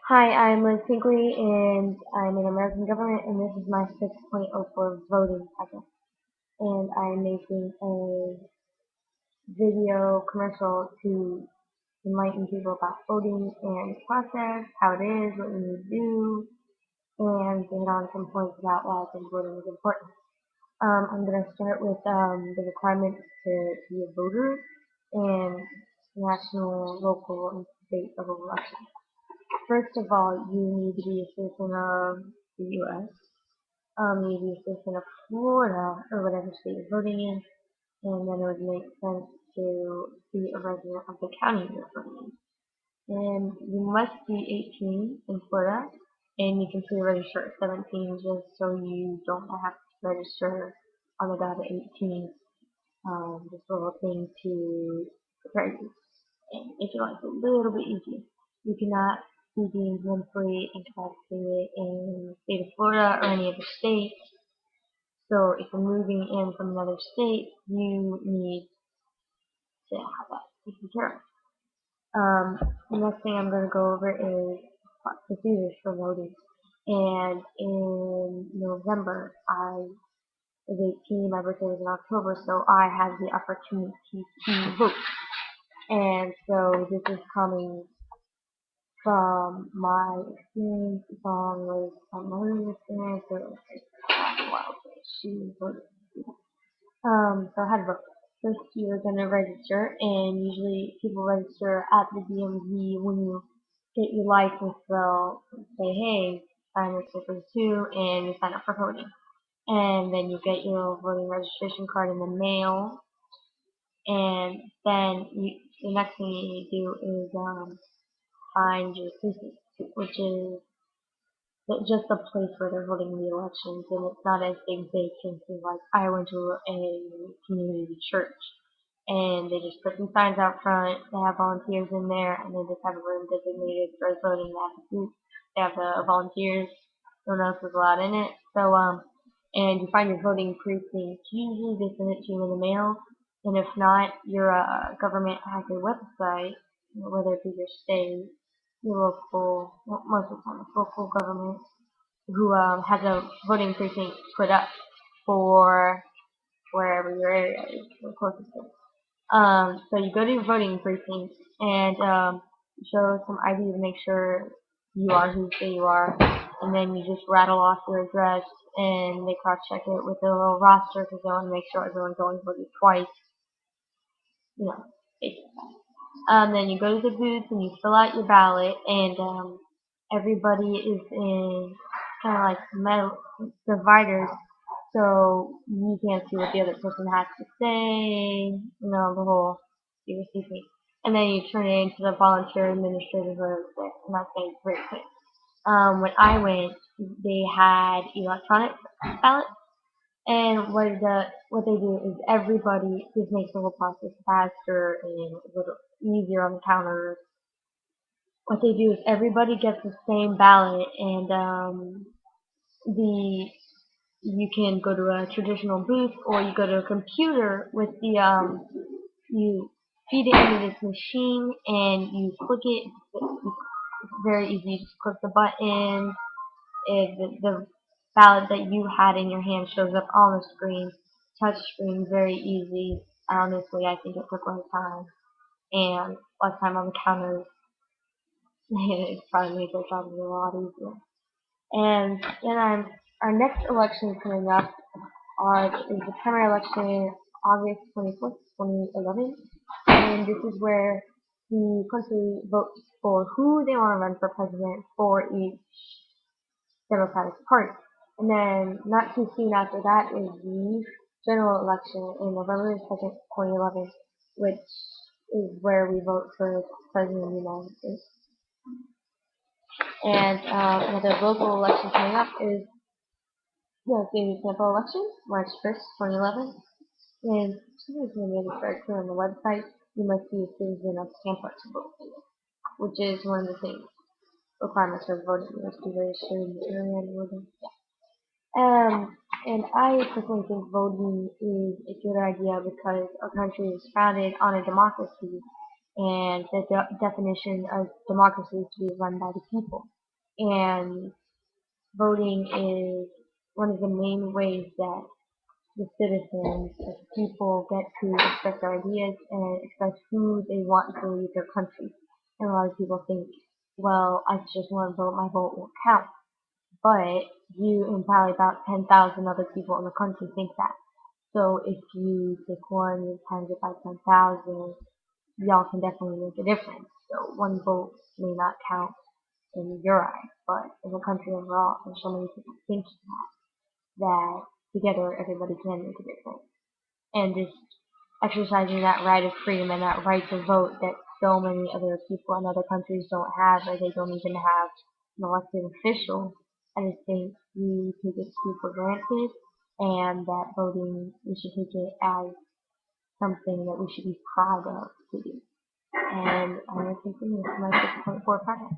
Hi, I'm Liz Pinkley, and I'm in American government, and this is my 6.04 voting project. And I'm making a video commercial to enlighten people about voting and the process, how it is, what you need to do, and get on some points about why I think voting is important. I'm going to start with the requirements to be a voter and national, local, and state level elections. First of all, you need to be a citizen of the U.S. You need to be a citizen of Florida or whatever state you're voting in, and then it would make sense to be a resident of the county you're voting in. And you must be 18 in Florida, and you can pre-register at 17 just so you don't have to register on the dot at 18. Just a little thing to prepare you. And if you like a little bit easier, you cannot be deemed monthly incarcerated in the state of Florida or any other state. So if you're moving in from another state, you need to have that taken care of. The next thing I'm going to go over is procedures for voting. And in November, I was 18, my birthday was in October, so I had the opportunity to vote. And so this is coming from my experience with my learning experience, or wow, she voted. So I had to vote. First, you're gonna register, and usually people register at the DMV when you get your license. They'll say, "Hey, sign this paper too," and you sign up for voting. And then you get your voting registration card in the mail, and then the next thing you need to do is find your precinct, which is just a place where they're holding the elections, and it's not as big vacancy. Like I went to a community church, and they just put some signs out front. They have volunteers in there, and they just have a room designated for voting. They have the volunteers. No one else is allowed in it. So and you find your voting precinct. Usually they send it to you in the mail, and if not, your government has a website, whether it be your state, your local, well, most of the time it's local government, who has a voting precinct put up for wherever your area is, the closest is. So you go to your voting precinct and show some ID to make sure you are who you say you are, and then you just rattle off your address, and they cross-check it with a little roster because they want to make sure everyone's only voted twice, you know, basically. Then you go to the booth and you fill out your ballot, and everybody is in kind of like metal dividers, so you can't see what the other person has to say, the whole secrecy thing. And then you turn it into the volunteer administrative room, and that's made very quick. When I went, they had electronic ballots, and what they do is everybody just makes the whole process faster and a little easier on the counters. What they do is everybody gets the same ballot, and the you can go to a traditional booth, or you go to a computer with the you feed it into this machine and you click it. It's very easy. You just click the button. The ballot that you had in your hand shows up on the screen. Touch screen, very easy. Honestly, I think it took less time, and less time on the counters. It probably made their job a lot easier. And then our next election coming up is the primary election August 24th, 2011. And this is where the country votes for who they want to run for president for each Democratic Party. And then not too soon after that is the general election in November 2nd, 2011, which is where we vote for president of the United States. And another local election coming up is the sample election, March 1st, 2011. And somebody's going to make it very clear on the website, you must be a citizen of Tampa to vote, which is one of the things, requirements for voting. You must be registered in the area and voting. And I personally think voting is a good idea because our country is founded on a democracy, and the definition of democracy is to be run by the people. And voting is one of the main ways that the citizens, the people, get to express their ideas and express who they want to lead their country. And a lot of people think, well, I just want to vote, my vote won't count. But you and probably about 10,000 other people in the country think that. So if you take one times it by 10,000, y'all can definitely make a difference. So one vote may not count in your eyes, but in the country overall, there's so many people thinking that together everybody can make a difference. And just exercising that right of freedom and that right to vote that so many other people in other countries don't have, or they don't even have an elected official. I just think we take it too for granted, and that voting, we should take it as something that we should be proud of to do. And I'm going to continue with my 6.4 project.